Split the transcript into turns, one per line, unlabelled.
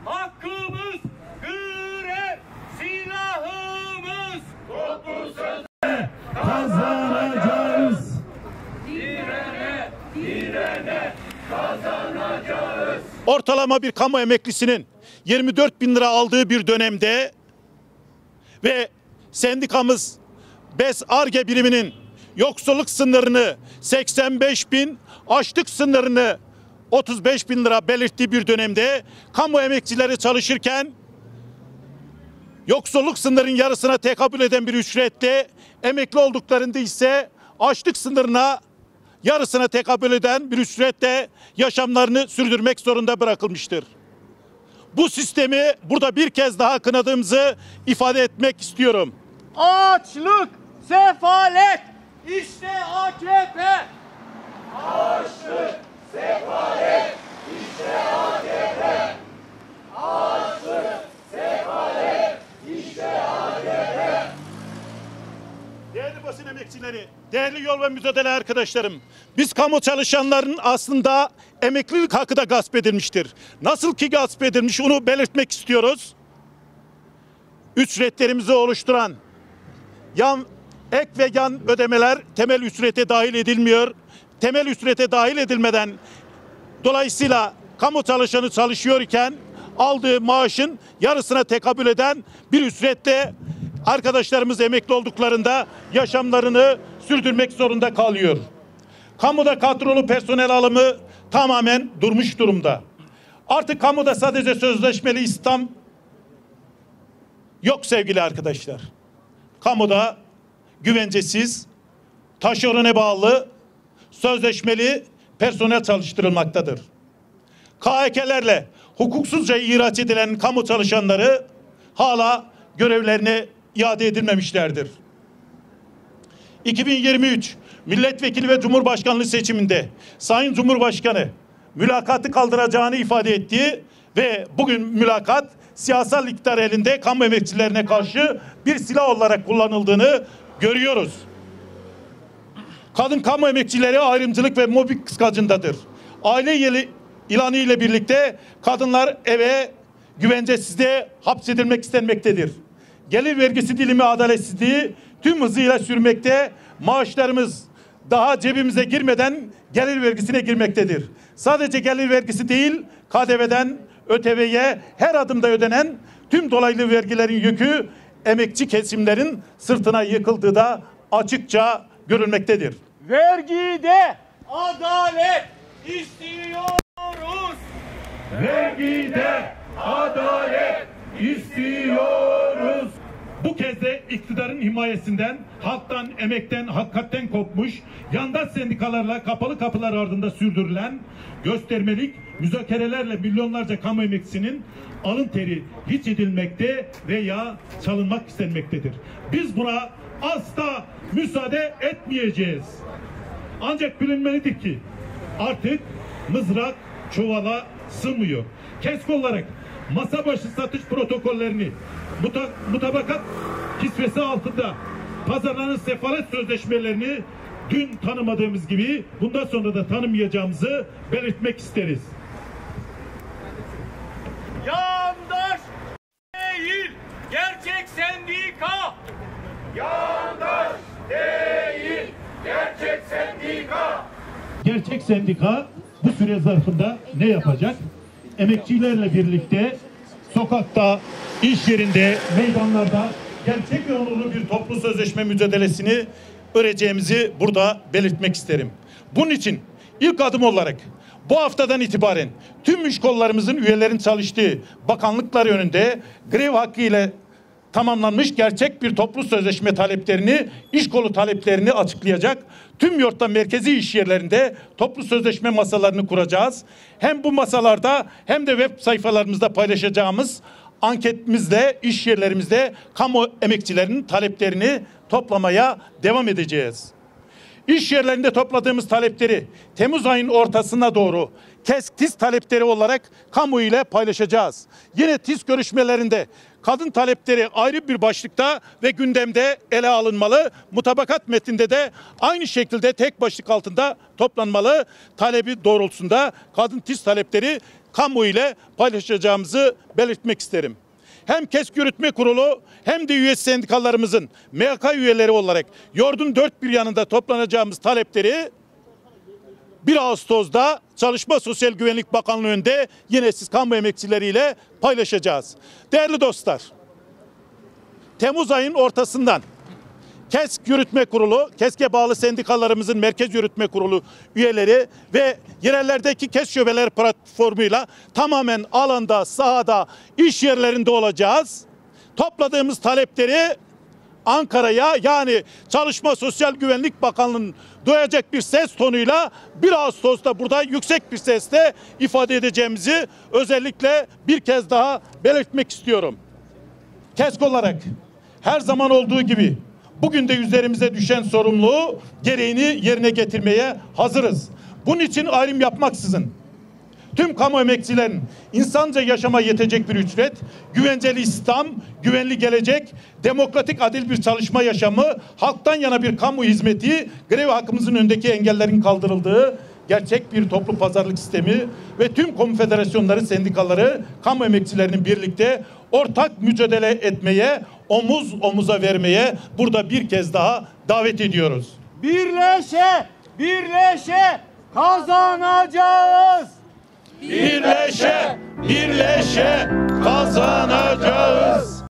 hakkımız, grev silahımız.
Toplu sözle kazanacağız.
Direne, direne kazanacağız.
Ortalama bir kamu emeklisinin 24.000 lira aldığı bir dönemde ve sendikamız BES Ar-Ge biriminin yoksulluk sınırını 85.000, açlık sınırını 35.000 lira belirttiği bir dönemde kamu emekçileri çalışırken yoksulluk sınırının yarısına tekabül eden bir ücretle, emekli olduklarında ise açlık sınırına yarısına tekabül eden bir ücretle yaşamlarını sürdürmek zorunda bırakılmıştır. Bu sistemi burada bir kez daha kınadığımızı ifade etmek istiyorum.
Açlık, sefalet, işte AKP. Açlık, sefalet, işte AKP. Açlık, sefalet, işte AKP.
Değerli basın emekçileri, değerli yol ve mücadele arkadaşlarım, biz kamu çalışanların aslında emeklilik hakkı da gasp edilmiştir. Nasıl ki gasp edilmiş onu belirtmek istiyoruz. Ücretlerimizi oluşturan ek ve yan ödemeler temel ücrete dahil edilmiyor. Temel ücrete dahil edilmeden dolayısıyla kamu çalışanı çalışıyor iken aldığı maaşın yarısına tekabül eden bir ücretle arkadaşlarımız emekli olduklarında yaşamlarını sürdürmek zorunda kalıyor. Kamuda kadrolu personel alımı tamamen durmuş durumda. Artık kamuda sadece sözleşmeli istihdam yok sevgili arkadaşlar. Kamuda güvencesiz, taşerona bağlı, sözleşmeli personel çalıştırılmaktadır. KHK'lerle hukuksuzca ihraç edilen kamu çalışanları hala görevlerine iade edilmemişlerdir. 2023 milletvekili ve cumhurbaşkanlığı seçiminde Sayın Cumhurbaşkanı mülakatı kaldıracağını ifade etti ve bugün mülakat siyasal iktidar elinde kamu emekçilerine karşı bir silah olarak kullanıldığını görüyoruz. Kadın kamu emekçileri ayrımcılık ve mobbing kıskacındadır. Aile yeli ilanı ile birlikte kadınlar eve güvencesizliğe hapsedilmek istenmektedir. Gelir vergisi dilimi adaletsizliği tüm hızıyla sürmekte. Maaşlarımız daha cebimize girmeden gelir vergisine girmektedir. Sadece gelir vergisi değil, KDV'den ÖTV'ye her adımda ödenen tüm dolaylı vergilerin yükü emekçi kesimlerin sırtına yıkıldığı da açıkça görülmektedir.
Vergide adalet istiyoruz.
Vergide adalet istiyoruz. Bu kez de iktidarın himayesinden, halktan, emekten, hakikatten kopmuş, yandaş sendikalarla kapalı kapılar ardında sürdürülen göstermelik müzakerelerle milyonlarca kamu emekçisinin alın teri hiç edilmekte veya çalınmak istenmektedir. Biz buna asla müsaade etmeyeceğiz. Ancak bilinmelidir ki artık mızrak çuvala sığmıyor. KESK olarak masa başı satış protokollerini mutabakat kisvesi altında pazarlanan sefalet sözleşmelerini dün tanımadığımız gibi bundan sonra da tanımayacağımızı belirtmek isteriz.
Yandaş değil, gerçek sendika. Yandaş değil, gerçek sendika.
Gerçek sendika bu süre zarfında ne yapacak? Emekçilerle birlikte sokakta, iş yerinde, meydanlarda gerçek ve onurlu bir toplu sözleşme mücadelesini öreceğimizi burada belirtmek isterim. Bunun için ilk adım olarak bu haftadan itibaren tüm iş kollarımızın üyelerin çalıştığı bakanlıklar yönünde grev hakkı ile tamamlanmış gerçek bir toplu sözleşme taleplerini, iş kolu taleplerini açıklayacak. Tüm yurtta merkezi iş yerlerinde toplu sözleşme masalarını kuracağız. Hem bu masalarda hem de web sayfalarımızda paylaşacağımız anketimizle iş yerlerimizde kamu emekçilerinin taleplerini toplamaya devam edeceğiz. İş yerlerinde topladığımız talepleri Temmuz ayının ortasına doğru TİS talepleri olarak kamu ile paylaşacağız. Yine TİS görüşmelerinde kadın talepleri ayrı bir başlıkta ve gündemde ele alınmalı. Mutabakat metninde de aynı şekilde tek başlık altında toplanmalı. Talebi doğrultusunda kadın TİS talepleri kamu ile paylaşacağımızı belirtmek isterim. Hem KESK Yürütme Kurulu hem de üye sendikalarımızın MYK üyeleri olarak yurdun dört bir yanında toplanacağımız talepleri 1 Ağustos'da Çalışma Sosyal Güvenlik Bakanlığı önünde yine siz kamu emekçileriyle paylaşacağız. Değerli dostlar, Temmuz ayının ortasından KESK Yürütme Kurulu, KESK'e bağlı sendikalarımızın Merkez Yürütme Kurulu üyeleri ve yerellerdeki KESK şubeler platformuyla tamamen alanda, sahada, iş yerlerinde olacağız. Topladığımız talepleri Ankara'ya, yani Çalışma Sosyal Güvenlik Bakanlığı'nın duyacak bir ses tonuyla 1 Ağustos'ta burada yüksek bir sesle ifade edeceğimizi özellikle bir kez daha belirtmek istiyorum. KESK olarak her zaman olduğu gibi bugün de üzerimize düşen sorumluluğu gereğini yerine getirmeye hazırız. Bunun için ayrım yapmaksızın tüm kamu emekçilerin insanca yaşama yetecek bir ücret, güvenceli istihdam, güvenli gelecek, demokratik adil bir çalışma yaşamı, halktan yana bir kamu hizmeti, grev hakkımızın önündeki engellerin kaldırıldığı gerçek bir toplu pazarlık sistemi ve tüm konfederasyonları, sendikaları, kamu emekçilerinin birlikte ortak mücadele etmeye, omuz omuza vermeye burada bir kez daha davet ediyoruz.
Birleşe, birleşe kazanacağız.
Birleşe, birleşe kazanacağız.